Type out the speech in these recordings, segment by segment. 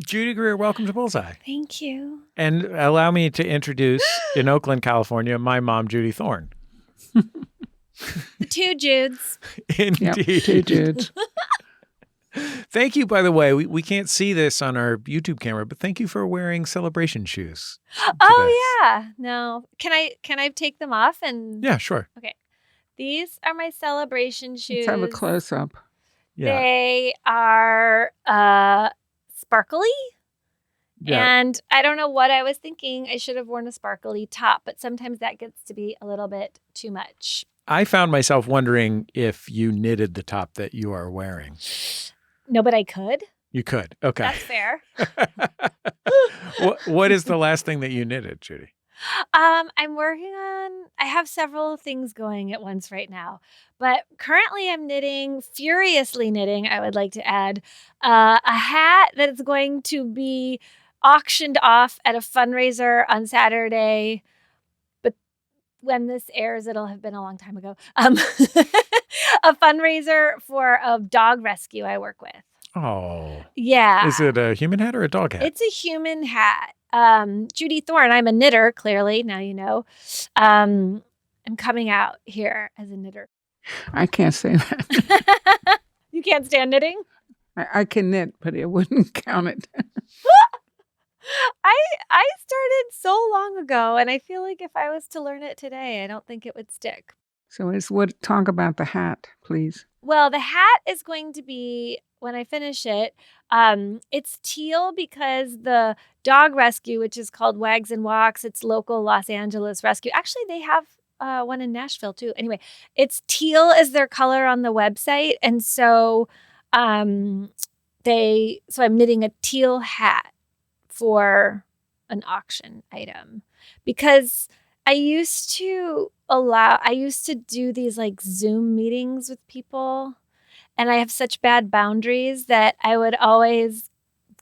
Judy Greer, welcome to Bullseye. Thank you. And allow me to introduce, in Oakland, California, my mom, Judy Thorn. The two Judes. Indeed. Yep, two Judes. Thank you, by the way. We can't see this on our YouTube camera, but thank you for wearing celebration shoes. Oh, yeah. No. Can I take them off? Yeah, sure. Okay. These are my celebration shoes. Let's have a close-up. Yeah. They are sparkly. Yeah. And I don't know what I was thinking. I should have worn a sparkly top, but sometimes that gets to be a little bit too much. I found myself wondering if you knitted the top that you are wearing. No, but I could. You could. Okay. That's fair. What is the last thing that you knitted, Judy? I'm working on, I have several things going at once right now, but currently I'm furiously knitting, I would like to add, a hat that is going to be auctioned off at a fundraiser on Saturday. But when this airs, it'll have been a long time ago. A fundraiser for a dog rescue I work with. Oh. Yeah. Is it a human hat or a dog hat? It's a human hat. Judy Thorn, I'm a knitter, clearly, now you know. I'm coming out here as a knitter. I can't say that. You can't stand knitting? I can knit, but it wouldn't count it. I started so long ago, and I feel like if I was to learn it today, I don't think it would stick. So talk about the hat, please. Well, the hat is going to be, when I finish it, it's teal because the dog rescue, which is called Wags and Walks, it's local Los Angeles rescue. Actually, they have one in Nashville too. Anyway, it's teal is their color on the website. And so I'm knitting a teal hat for an auction item because I used to do these like Zoom meetings with people, and I have such bad boundaries that I would always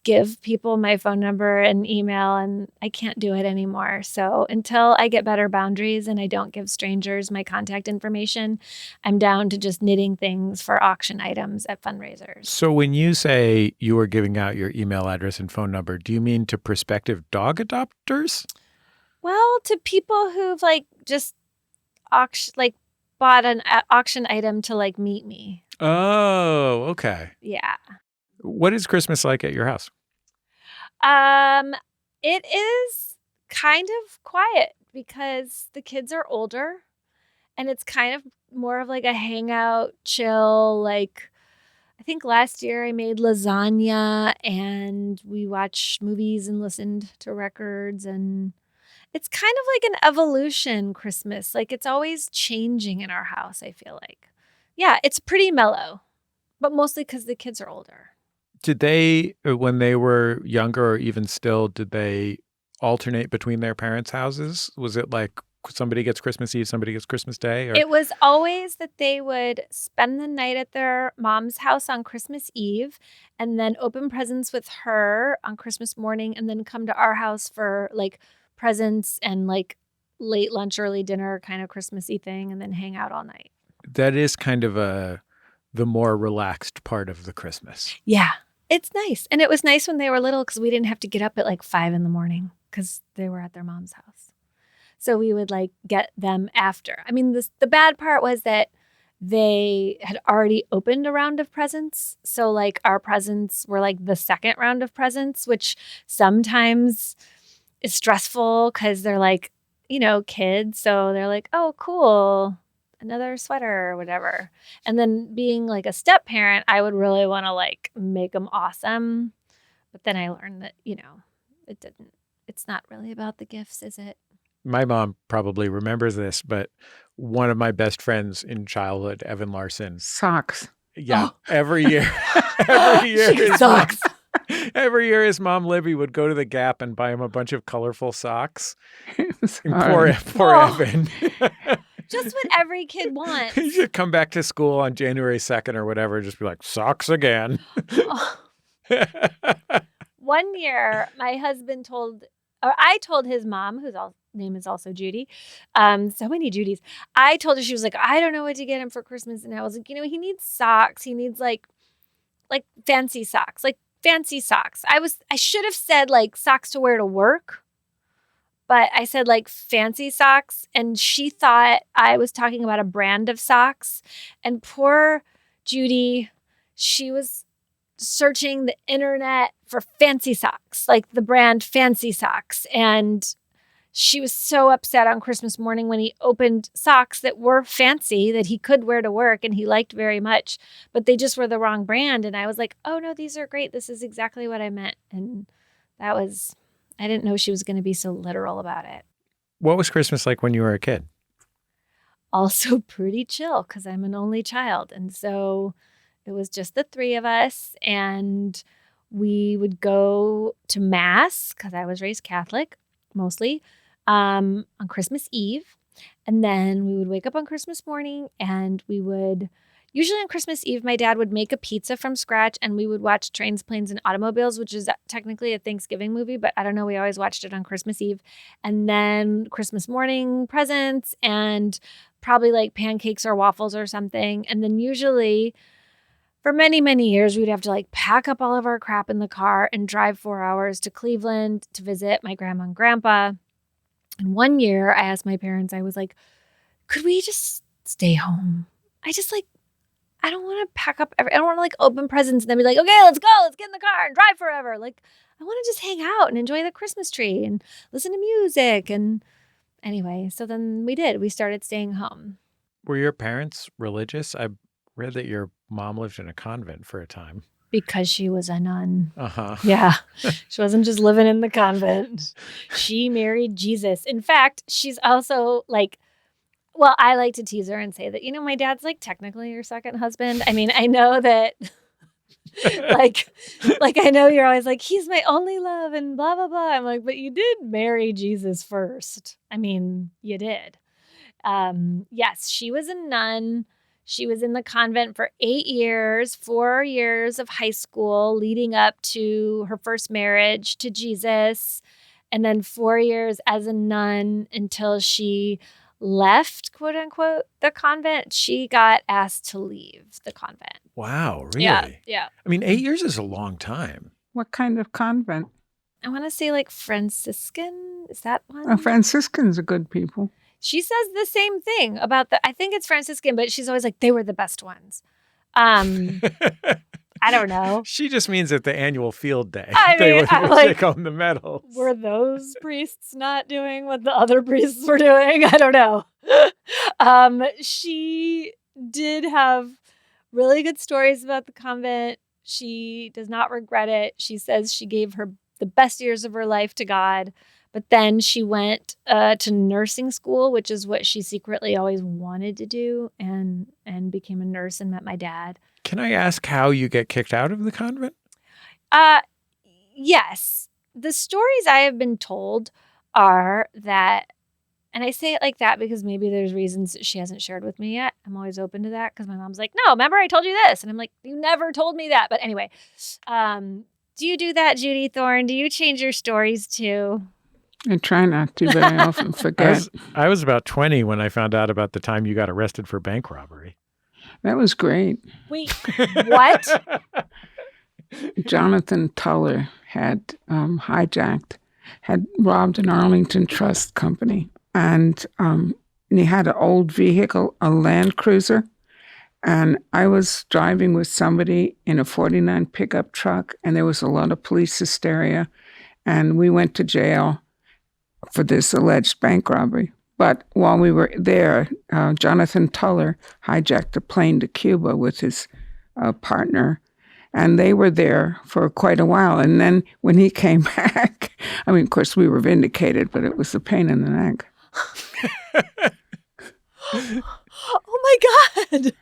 give people my phone number and email, and I can't do it anymore. So until I get better boundaries and I don't give strangers my contact information, I'm down to just knitting things for auction items at fundraisers. So when you say you are giving out your email address and phone number, do you mean to prospective dog adopters? Well, to people who've just bought an auction item to meet me. Oh, okay. Yeah. What is Christmas like at your house? It is kind of quiet because the kids are older, and it's kind of more of like a hangout, chill. I think last year I made lasagna and we watched movies and listened to records, and it's kind of like an evolution Christmas. It's always changing in our house, I feel like. Yeah, it's pretty mellow, but mostly because the kids are older. Did they, when they were younger or even still, did they alternate between their parents' houses? Was it like somebody gets Christmas Eve, somebody gets Christmas Day? Or? It was always that they would spend the night at their mom's house on Christmas Eve and then open presents with her on Christmas morning and then come to our house for presents and late lunch, early dinner kind of Christmassy thing, and then hang out all night. That is kind of the more relaxed part of the Christmas. Yeah, it's nice. And it was nice when they were little because we didn't have to get up at 5 a.m. because they were at their mom's house. So we would get them after. I mean, the bad part was that they had already opened a round of presents. So our presents were the second round of presents, which sometimes is stressful because they're kids. So they're oh, cool, another sweater or whatever. And then being a step parent, I would really want to make them awesome. But then I learned that, it's not really about the gifts, is it? My mom probably remembers this, but one of my best friends in childhood, Evan Larson. Socks. Yeah. Oh. Every year. Socks. Every year his mom, Libby, would go to the Gap and buy him a bunch of colorful socks. Sorry. Poor Evan. Just what every kid wants. He should come back to school on January 2nd or whatever, just be socks again. One year, my husband I told his mom, whose name is also Judy, so many Judys. I told her, she was I don't know what to get him for Christmas. And I was he needs socks. He needs like fancy socks, fancy socks. I should have said like socks to wear to work, but I said like fancy socks, and she thought I was talking about a brand of socks. And poor Judy, she was searching the internet for fancy socks, like the brand Fancy Socks. And she was so upset on Christmas morning when he opened socks that were fancy that he could wear to work and he liked very much, but they just were the wrong brand. And I was like, oh no, these are great. This is exactly what I meant. And I didn't know she was going to be so literal about it. What was Christmas like when you were a kid? Also pretty chill because I'm an only child. And so it was just the three of us, and we would go to Mass because I was raised Catholic mostly on Christmas Eve. And then we would wake up on Christmas morning, and we would usually on Christmas Eve, my dad would make a pizza from scratch, and we would watch Trains, Planes, and Automobiles, which is technically a Thanksgiving movie, but I don't know. We always watched it on Christmas Eve. And then Christmas morning presents and probably like pancakes or waffles or something. And then usually for many, many years, we'd have to like pack up all of our crap in the car and drive 4 hours to Cleveland to visit my grandma and grandpa. And one year I asked my parents, I was like, could we just stay home? I don't want to pack up. I don't want to like open presents and then be like, okay, let's go. Let's get in the car and drive forever. Like, I want to just hang out and enjoy the Christmas tree and listen to music. And anyway, so then we did. We started staying home. Were your parents religious? I read that your mom lived in a convent for a time. Because she was a nun. Uh-huh. Yeah. She wasn't just living in the convent. She married Jesus. In fact, she's also like, well, I like to tease her and say that, my dad's like technically your second husband. I mean, I know that like I know you're always like, he's my only love and blah, blah, blah. I'm like, but you did marry Jesus first. I mean, you did. Yes, she was a nun. She was in the convent for 8 years, 4 years of high school leading up to her first marriage to Jesus, and then 4 years as a nun until she left, quote unquote, the convent. She got asked to leave the convent. Wow, really? Yeah. I mean, 8 years is a long time. What kind of convent? I want to say like Franciscan. Is that one? Oh, Franciscans are good people. She says the same thing about I think it's Franciscan, but she's always like, they were the best ones. I don't know. She just means at the annual field day, they would take home the medals. Were those priests not doing what the other priests were doing? I don't know. She did have really good stories about the convent. She does not regret it. She says she gave the best years of her life to God. But then she went to nursing school, which is what she secretly always wanted to do, and became a nurse and met my dad. Can I ask how you get kicked out of the convent? Yes. The stories I have been told are that, and I say it like that because maybe there's reasons that she hasn't shared with me yet. I'm always open to that because my mom's like, no, remember I told you this? And I'm like, you never told me that. But anyway, do you do that, Judy Thorn? Do you change your stories too? I try not to, but I often forget. I was about 20 when I found out about the time you got arrested for bank robbery. That was great. Wait, what? Jonathan Tuller had had robbed an Arlington Trust Company. And he had an old vehicle, a Land Cruiser. And I was driving with somebody in a 49 pickup truck, and there was a lot of police hysteria. And we went to jail for this alleged bank robbery. But while we were there, Jonathan Tuller hijacked a plane to Cuba with his partner, and they were there for quite a while. And then when he came back, I mean, of course, we were vindicated, but it was a pain in the neck. Oh my God.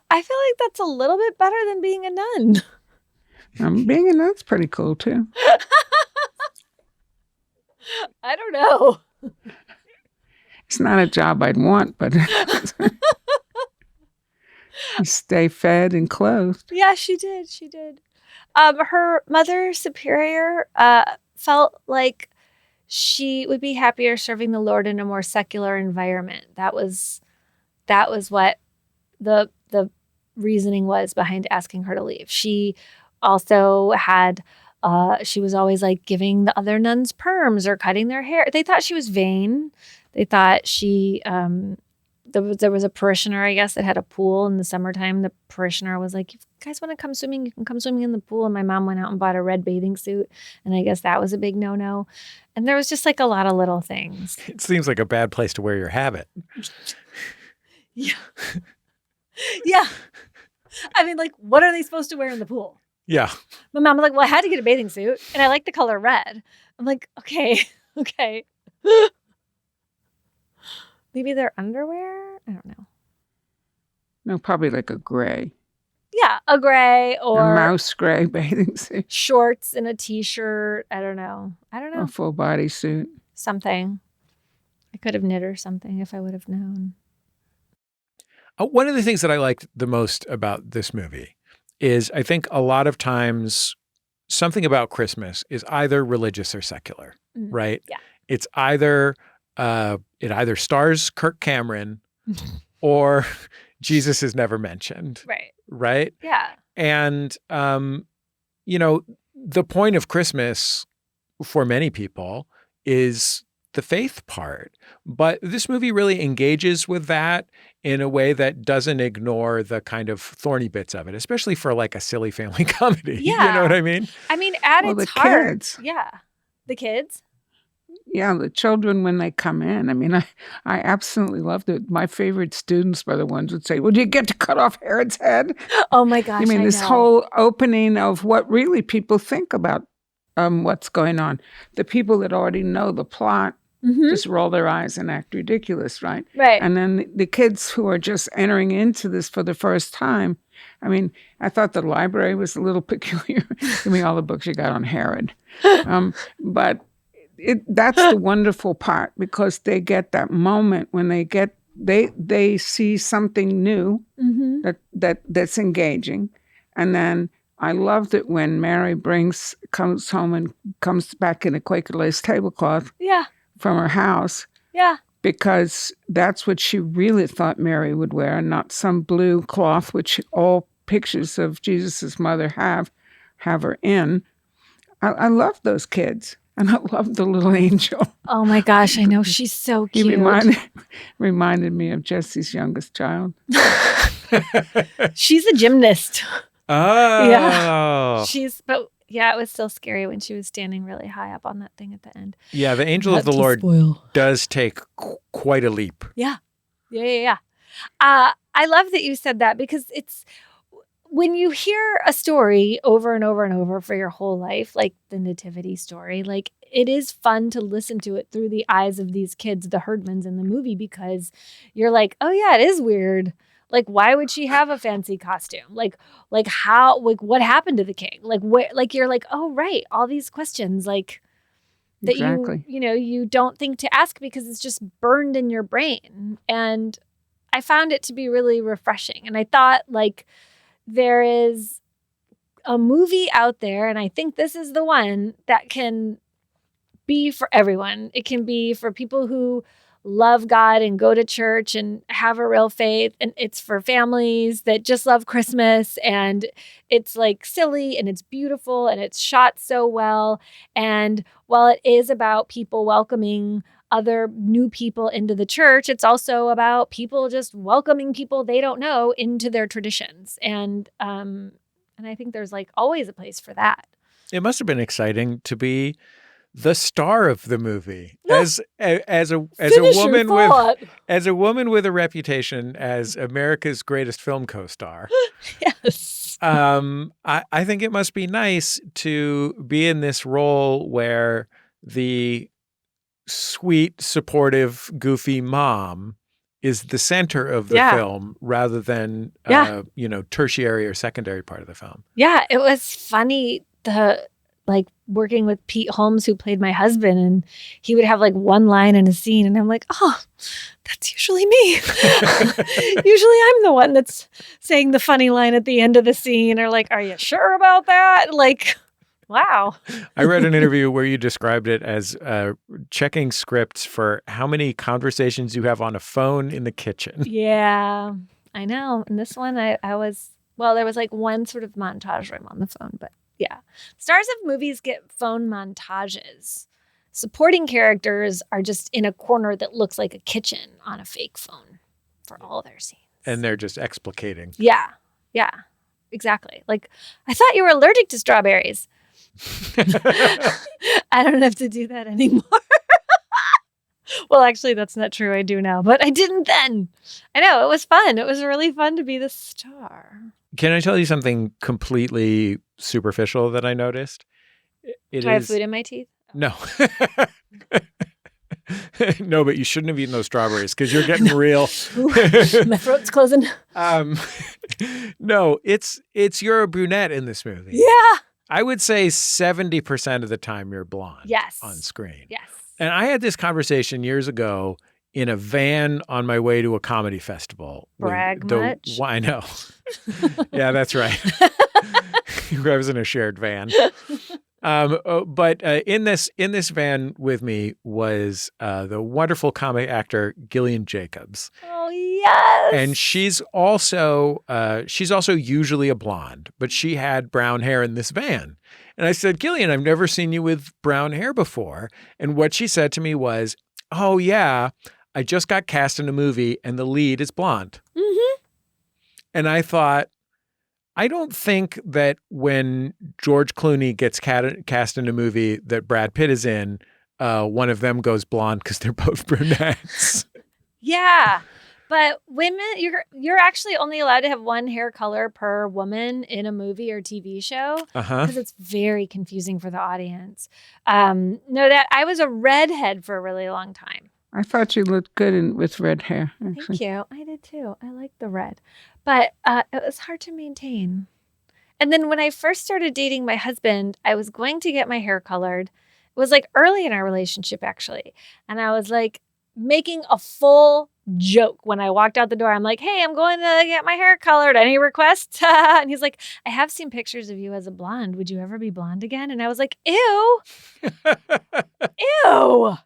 I feel like that's a little bit better than being a nun. Being a nun's pretty cool, too. I don't know. It's not a job I'd want, but you stay fed and clothed. Yeah, she did. She did. Her mother superior felt like she would be happier serving the Lord in a more secular environment. That was what the reasoning was behind asking her to leave. She also had, she was always like giving the other nuns perms or cutting their hair. They thought she was vain. They thought she, there was a parishioner, I guess, that had a pool in the summertime. The parishioner was like, if you guys want to come swimming, you can come swimming in the pool. And my mom went out and bought a red bathing suit. And I guess that was a big no-no. And there was just like a lot of little things. It seems like a bad place to wear your habit. Yeah. Yeah. I mean, like, what are they supposed to wear in the pool? Yeah. My mom was like, well, I had to get a bathing suit. And I like the color red. I'm like, okay. Maybe their underwear? I don't know. No, probably like a gray. Yeah, a gray or a mouse gray bathing suit. Shorts and a t-shirt. I don't know. A full body suit. Something. I could have knit or something if I would have known. One of the things that I liked the most about this movie is I think a lot of times something about Christmas is either religious or secular, right? Yeah. It's either it either stars Kirk Cameron or Jesus is never mentioned. Right. Right? Yeah. And, the point of Christmas for many people is the faith part. But this movie really engages with that in a way that doesn't ignore the kind of thorny bits of it, especially for like a silly family comedy. Yeah. You know what I mean? I mean, at its the heart. Kids. Yeah. The kids. Yeah, the children when they come in. I mean, I absolutely loved it. My favorite students were the ones who would say, well, do you get to cut off Herod's head? Oh my gosh, I mean, this know. whole opening of what really people think about what's going on. The people that already know the plot just roll their eyes and act ridiculous, right? Right. And then the kids who are just entering into this for the first time. I mean, I thought the library was a little peculiar. Give me all the books you got on Herod. But that's the wonderful part, because they get that moment when they see something new that's engaging. And then I loved it when Mary comes home and comes back in a Quaker lace tablecloth from her house. Yeah. Because that's what she really thought Mary would wear, and not some blue cloth, which all pictures of Jesus's mother have her in. I love those kids. And I love the little angel. Oh my gosh, I know. She's so cute. He reminded me of Jesse's youngest child. She's a gymnast. Oh. Yeah. It was still scary when she was standing really high up on that thing at the end. Yeah, the angel of the Lord does take quite a leap. Yeah. I love that you said that, because it's, when you hear a story over and over and over for your whole life, like the nativity story, like it is fun to listen to it through the eyes of these kids, the Herdmans in the movie, because you're like, oh yeah, it is weird. Like, why would she have a fancy costume? Like how, like what happened to the king? Like where, like you're like, oh right, all these questions like that exactly. you don't think to ask because it's just burned in your brain. And I found it to be really refreshing. And I thought like, there is a movie out there, and I think this is the one that can be for everyone. It can be for people who love God and go to church and have a real faith. And it's for families that just love Christmas. And it's like silly and it's beautiful and it's shot so well. And while it is about people welcoming other new people into the church, it's also about people just welcoming people they don't know into their traditions. And I think there's like always a place for that. It must have been exciting to be the star of the movie as a woman with a reputation as America's greatest film co-star. Yes. I think it must be nice to be in this role where the sweet, supportive, goofy mom is the center of the film rather than, tertiary or secondary part of the film. Yeah, it was funny, working with Pete Holmes, who played my husband, and he would have like one line in a scene, and I'm like, oh, that's usually me. Usually I'm the one that's saying the funny line at the end of the scene, or like, are you sure about that? Like, wow. I read an interview where you described it as checking scripts for how many conversations you have on a phone in the kitchen. Yeah, I know. And this one, I was Well, there was like one sort of montage where I'm on the phone, but yeah. Stars of movies get phone montages. Supporting characters are just in a corner that looks like a kitchen on a fake phone for all their scenes. And they're just explicating. Yeah. Yeah. Exactly. Like, I thought you were allergic to strawberries. I don't have to do that anymore. Well, actually, that's not true. I do now, but I didn't then. I know. It was fun. It was really fun to be the star. Can I tell you something completely superficial that I noticed? Do I have food in my teeth? No. No, but you shouldn't have eaten those strawberries because you're getting real. Ooh, my throat's closing. No, it's you're a brunette in this movie. Yeah. I would say 70% of the time you're blonde. Yes. On screen. Yes. And I had this conversation years ago in a van on my way to a comedy festival. Brag much? I know. Yeah, that's right. I was in a shared van. But in this van with me was the wonderful comic actor Gillian Jacobs. Oh yes. And she's also usually a blonde, but she had brown hair in this van. And I said, Gillian, I've never seen you with brown hair before. And what she said to me was, oh yeah, I just got cast in a movie and the lead is blonde. Mm-hmm. And I thought, I don't think that when George Clooney gets cast in a movie that Brad Pitt is in, one of them goes blonde because they're both brunettes. Yeah. But women, you're actually only allowed to have one hair color per woman in a movie or TV show because it's very confusing for the audience. No, that I was a redhead for a really long time. I thought you looked good with red hair. Actually. Thank you. I did too. I like the red. But it was hard to maintain. And then when I first started dating my husband, I was going to get my hair colored. It was like early in our relationship, actually. And I was like making a full joke when I walked out the door. I'm like, hey, I'm going to get my hair colored. Any requests? And he's like, I have seen pictures of you as a blonde. Would you ever be blonde again? And I was like, ew. Ew.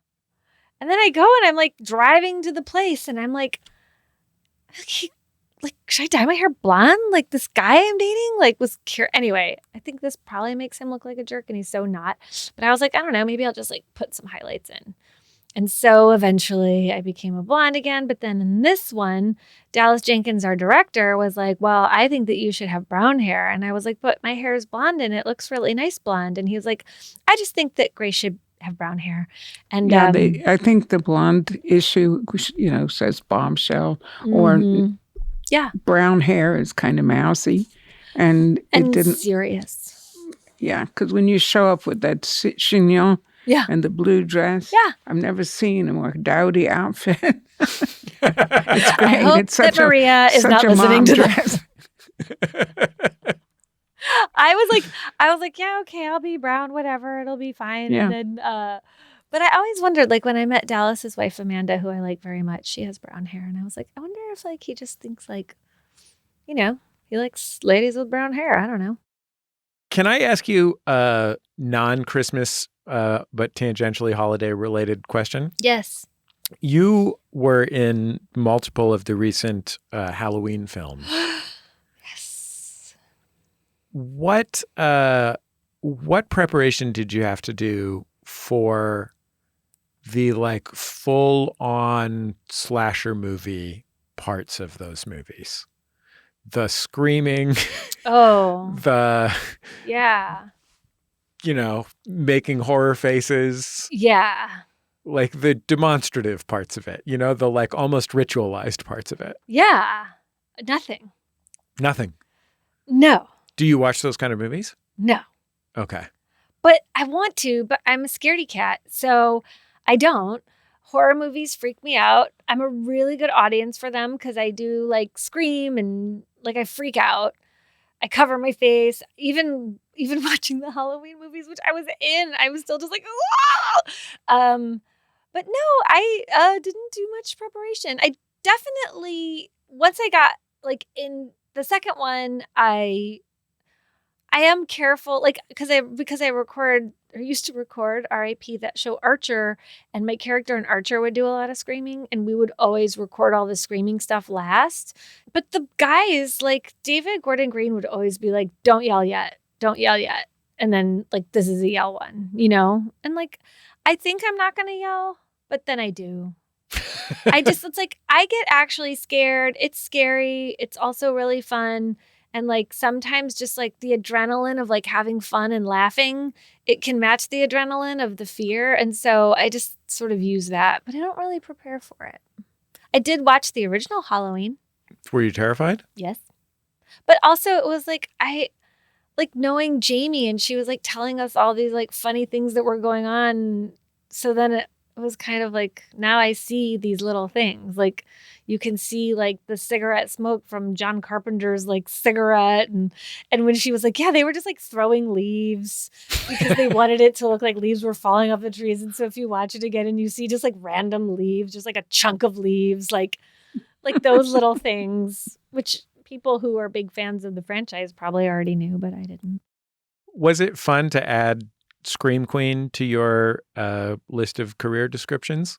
And then I go and I'm like driving to the place and I'm like, should I dye my hair blonde? Like this guy I'm dating, was anyway, I think this probably makes him look like a jerk and he's so not. But I was like, I don't know, maybe I'll just put some highlights in. And so eventually I became a blonde again. But then in this one, Dallas Jenkins, our director, was like, well, I think that you should have brown hair. And I was like, but my hair is blonde and it looks really nice blonde. And he was like, I just think that Grace should have brown hair. And yeah, I think the blonde issue, says bombshell or brown hair is kind of mousy. And it didn't serious. Yeah, because when you show up with that chignon, and the blue dress. Yeah. I've never seen a more dowdy outfit. It's great. I hope it's such that Maria is not listening to dress. I was like, yeah, okay, I'll be brown, whatever, it'll be fine. Yeah. And then, but I always wondered, when I met Dallas's wife Amanda, who I like very much, she has brown hair, and I was like, I wonder if he just thinks he likes ladies with brown hair. I don't know. Can I ask you a non-Christmas but tangentially holiday-related question? Yes. You were in multiple of the recent Halloween films. Yes. What preparation did you have to do for the full-on slasher movie parts of those movies? The screaming. Oh. Yeah. Making horror faces. Yeah. The demonstrative parts of it, the almost ritualized parts of it. Yeah. Nothing. No. Do you watch those kind of movies? No. Okay. But I want to, but I'm a scaredy cat, so I don't. Horror movies freak me out. I'm a really good audience for them because I do scream and I freak out. I cover my face. Even watching the Halloween movies, which I was in, I was still just like, whoa! But no, I didn't do much preparation. I definitely, once I got in the second one, I I am careful, like, because I record or used to record RIP that show Archer, and my character in Archer would do a lot of screaming, and we would always record all the screaming stuff last. But the guys, like David Gordon Green, would always be like, "Don't yell yet, don't yell yet," and then like, "This is a yell one," And like, I think I'm not gonna yell, but then I do. It's like I get actually scared. It's scary. It's also really fun. And like sometimes just like the adrenaline of like having fun and laughing, it can match the adrenaline of the fear. And so I just sort of use that, but I don't really prepare for it. I did watch the original Halloween. Were you terrified? Yes. But also it was like knowing Jamie, and she was like telling us all these like funny things that were going on. So then it was kind of like, now I see these little things. Like you can see like the cigarette smoke from John Carpenter's like cigarette. And when she was like, yeah, they were just like throwing leaves because they wanted it to look like leaves were falling off the trees. And so if you watch it again and you see just like random leaves, just like a chunk of leaves, like those little things, which people who are big fans of the franchise probably already knew, but I didn't. Was it fun to add Scream Queen to your list of career descriptions?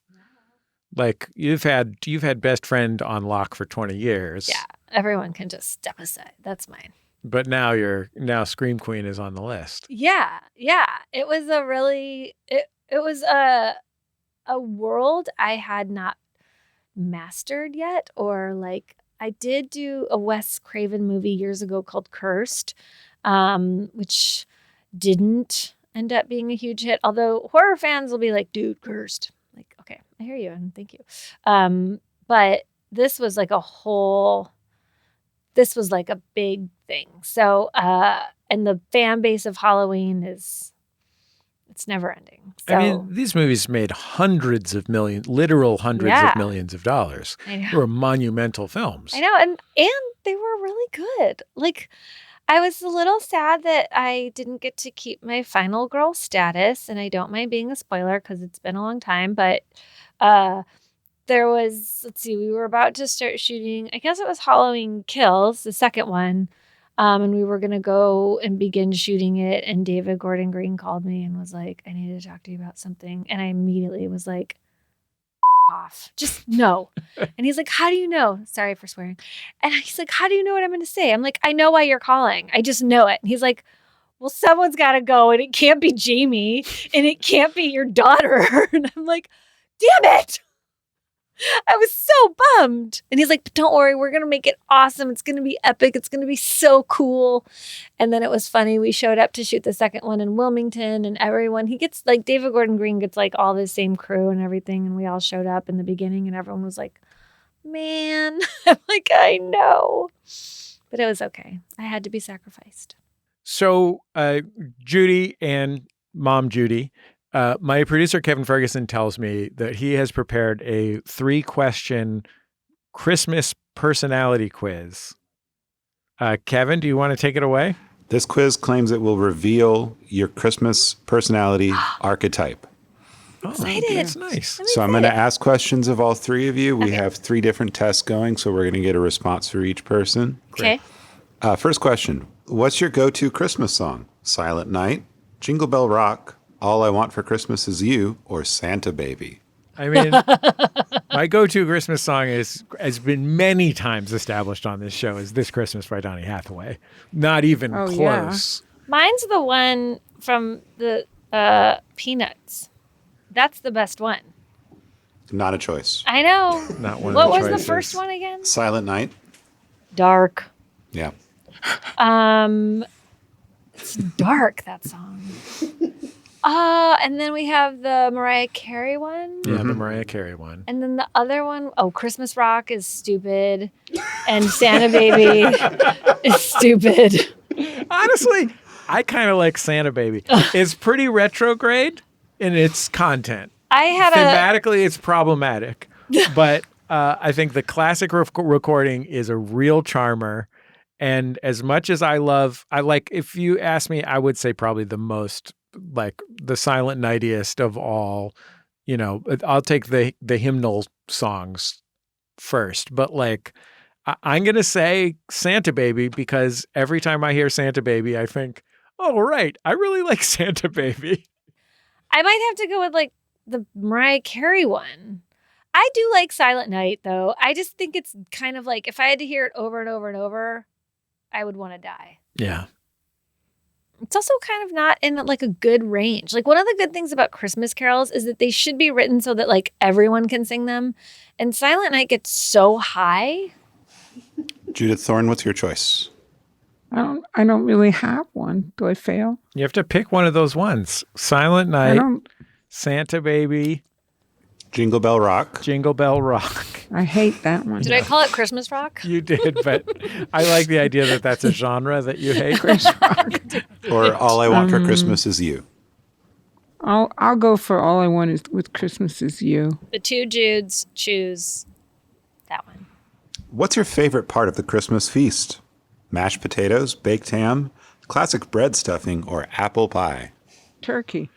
Like you've had best friend on lock for 20 years. Yeah, everyone can just step aside. That's mine. But now Scream Queen is on the list. Yeah. It was it was a world I had not mastered yet, or like I did do a Wes Craven movie years ago called Cursed, which didn't end up being a huge hit. Although horror fans will be like, dude, Cursed. Like, okay, I hear you and thank you. But this was like this was like a big thing. So, and the fan base of Halloween it's never ending. So, I mean, these movies made hundreds of millions of dollars. I know. They were monumental films. I know. And they were really good. Like, I was a little sad that I didn't get to keep my final girl status, and I don't mind being a spoiler because it's been a long time, but there was, we were about to start shooting, I guess it was Halloween Kills, the second one, and we were going to go and begin shooting it, and David Gordon Green called me and was like, I need to talk to you about something, and I immediately was like, off. Just no. And he's like, how do you know? Sorry for swearing. And he's like, how do you know what I'm going to say? I'm like, I know why you're calling. I just know it. And he's like, well, someone's got to go, and it can't be Jamie, and it can't be your daughter. And I'm like, damn it. I was so bummed. And he's like, but don't worry, we're going to make it awesome. It's going to be epic. It's going to be so cool. And then it was funny. We showed up to shoot the second one in Wilmington, and everyone, he gets like, David Gordon Green gets like all the same crew and everything. And we all showed up in the beginning, and everyone was like, man, I'm like, I know. But it was okay. I had to be sacrificed. So Judy and Mom Judy, my producer, Kevin Ferguson, tells me that he has prepared a 3-question Christmas personality quiz. Kevin, do you want to take it away? This quiz claims it will reveal your Christmas personality archetype. Oh, Excited. that's nice. So I'm going to ask questions of all three of you. We have 3 different tests going, so we're going to get a response for each person. Okay. First question. What's your go-to Christmas song? Silent Night, Jingle Bell Rock, All I Want for Christmas Is You, or Santa Baby? I mean, my go-to Christmas song has been many times established on this show is This Christmas by Donny Hathaway. Not even close. Yeah. Mine's the one from the Peanuts. That's the best one. Not a choice. I know. Not one What of the was the choices. first one again? Silent Night? Dark. Yeah. It's dark, that song. And then we have the Mariah Carey one. Yeah, the Mariah Carey one. And then the other one, Christmas Rock is stupid. And Santa Baby is stupid. Honestly, I kind of like Santa Baby. It's pretty retrograde in its content. Thematically, it's problematic. But I think the classic recording is a real charmer. And as much as I like, if you ask me, I would say probably the most, like, the Silent Nightiest of all. You know, I'll take the hymnal songs first. But, like, I'm going to say Santa Baby because every time I hear Santa Baby, I think, oh, right, I really like Santa Baby. I might have to go with like the Mariah Carey one. I do like Silent Night, though. I just think it's kind of like if I had to hear it over and over and over, I would want to die. Yeah. It's also kind of not in like a good range. Like one of the good things about Christmas carols is that they should be written so that like everyone can sing them. And Silent Night gets so high. Judith Thorn, what's your choice? I don't really have one. Do I fail? You have to pick one of those ones. Silent Night, Santa Baby, Jingle Bell Rock. Jingle Bell Rock. I hate that one. Did I call it Christmas Rock? You did, but I like the idea that that's a genre that you hate. Christmas rock. Or All I Want for Christmas Is You. I'll go for All I Want Is with Christmas Is You. The two Judes choose that one. What's your favorite part of the Christmas feast? Mashed potatoes, baked ham, classic bread stuffing, or apple pie? Turkey.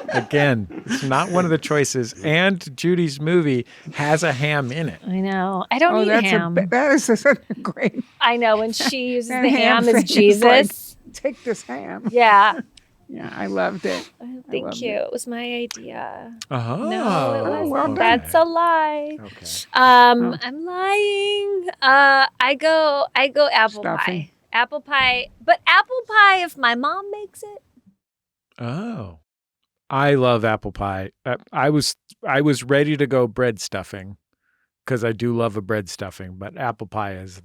Again, it's not one of the choices. And Judy's movie has a ham in it. I know. I don't eat ham. That is such a great. I know. When she uses that the ham thing as is Jesus. like, take this ham. Yeah. Yeah, I loved it. Thank you. It was my idea. Oh. No, it wasn't. well done. That's a lie. Okay. I'm lying. I go apple Stuffing. pie. Apple pie. But apple pie if my mom makes it. Oh. I love apple pie. I was ready to go bread stuffing because I do love a bread stuffing, but apple pie is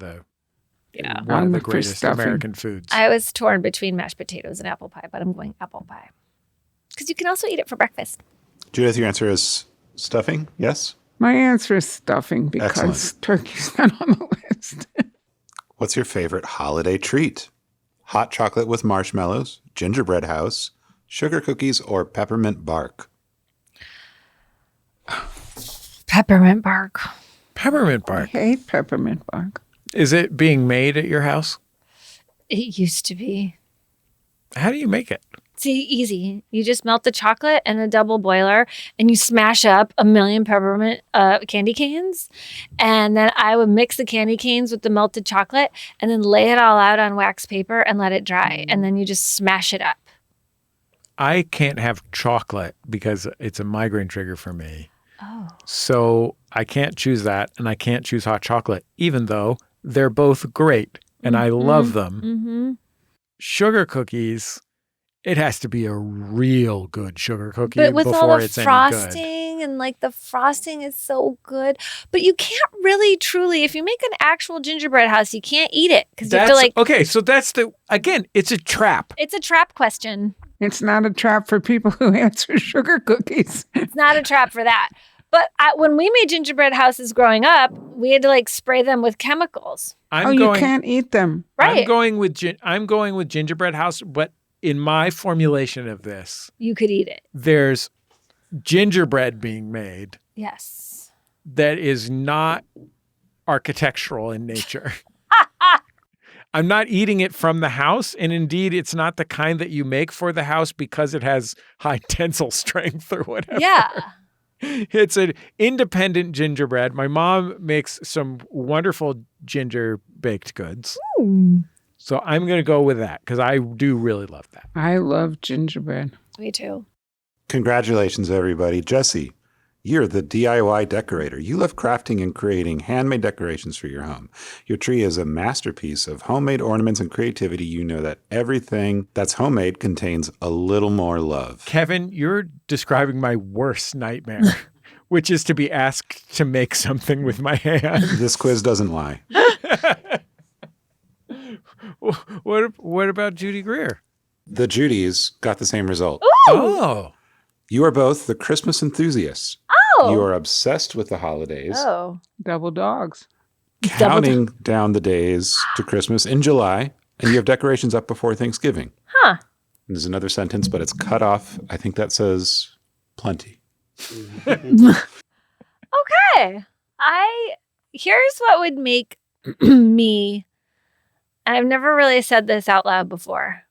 one of the greatest American foods. I was torn between mashed potatoes and apple pie, but I'm going apple pie. Because you can also eat it for breakfast. Judith, your answer is stuffing, yes? My answer is stuffing because Excellent. turkey's not on the list. What's your favorite holiday treat? Hot chocolate with marshmallows, gingerbread house, sugar cookies, or peppermint bark? Peppermint bark. Peppermint I bark. hate peppermint bark. Is it being made at your house? It used to be. How do you make it? See, easy. You just melt the chocolate in a double boiler and you smash up 1,000,000 peppermint candy canes. And then I would mix the candy canes with the melted chocolate and then lay it all out on wax paper and let it dry. And then you just smash it up. I can't have chocolate because it's a migraine trigger for me. Oh. So I can't choose that, and I can't choose hot chocolate, even though they're both great, and I love them. Mm-hmm. Sugar cookies, it has to be a real good sugar cookie But with before all the it's any good. frosting and like the frosting is so good. But you can't really truly, if you make an actual gingerbread house, you can't eat it because you have to like. Okay, so that's again, it's a trap. It's a trap question. It's not a trap for people who answer sugar cookies. It's not a trap for that. But when we made gingerbread houses growing up, we had to like spray them with chemicals. You can't eat them. Right. I'm going with gingerbread house, but in my formulation of this, You could eat it. there's gingerbread being made Yes. that is not architectural in nature. I'm not eating it from the house, and indeed, it's not the kind that you make for the house because it has high tensile strength or whatever. Yeah. It's an independent gingerbread. My mom makes some wonderful ginger baked goods. Ooh. So I'm going to go with that because I do really love that. I love gingerbread. Me too. Congratulations, everybody. Jesse, you're the DIY decorator. You love crafting and creating handmade decorations for your home. Your tree is a masterpiece of homemade ornaments and creativity. You know that everything that's homemade contains a little more love. Kevin, you're describing my worst nightmare, which is to be asked to make something with my hands. This quiz doesn't lie. What about Judy Greer? The Judys got the same result. Oh. You are both the Christmas enthusiasts. Oh. You are obsessed with the holidays, Oh. Double dogs. counting down the days to Christmas in July, and you have decorations up before Thanksgiving. Huh. And there's another sentence, but it's cut off. I think that says plenty. Okay. Here's what would make me, and I've never really said this out loud before.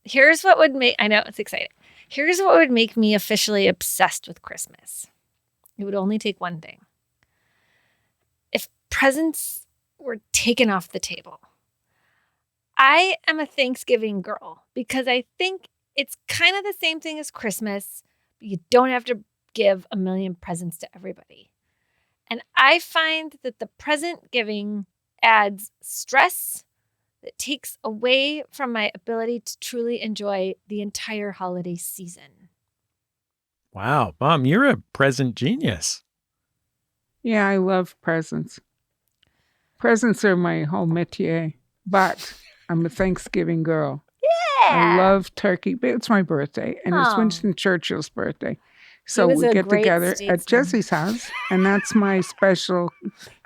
Here's what would make, I know it's exciting. Here's what would make me officially obsessed with Christmas. It would only take one thing. presents were taken off the table. I am a Thanksgiving girl because I think it's kind of the same thing as Christmas, but you don't have to give a million presents to everybody. And I find that the present giving adds stress that takes away from my ability to truly enjoy the entire holiday season. Wow, Mom, you're a present genius. Yeah, I love presents. Presents are my whole métier, but I'm a Thanksgiving girl. I love turkey, but it's my birthday, and it's Winston Churchill's birthday. So we get together at Jesse's house, and that's my special.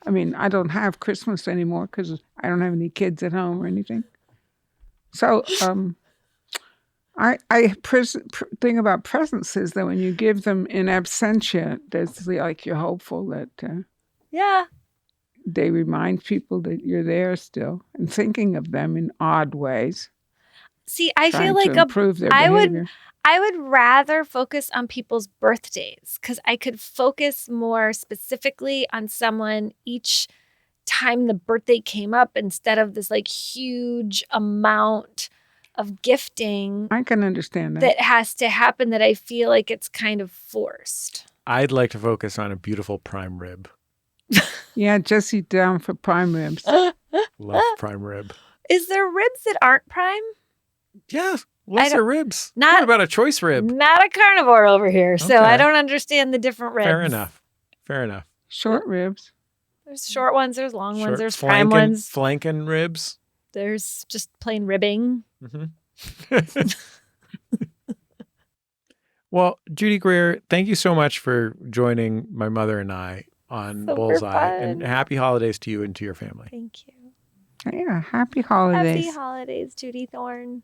I mean, I don't have Christmas anymore because I don't have any kids at home or anything. So thing about presents is that when you give them in absentia, there's like you're hopeful that they remind people that you're there still and thinking of them in odd ways. See, I feel like improve their behavior. I would rather focus on people's birthdays because I could focus more specifically on someone each time the birthday came up instead of this like huge amount of gifting. I can understand that has to happen that I feel like it's kind of forced. I'd like to focus on a beautiful prime rib. Yeah, Jesse down for prime ribs. Love prime rib. Is there ribs that aren't prime? Yeah, lesser ribs. Not what about a choice rib? Not a carnivore over here, so I don't understand the different ribs. Fair enough. Short ribs. There's short ones, there's long ones, there's prime ones. Flanking ribs. There's just plain ribbing. Mm-hmm. Well, Judy Greer, thank you so much for joining my mother and I on Bullseye. Fun. And happy holidays to you and to your family. Thank you. Yeah, happy holidays. Happy holidays, Judy Thorn.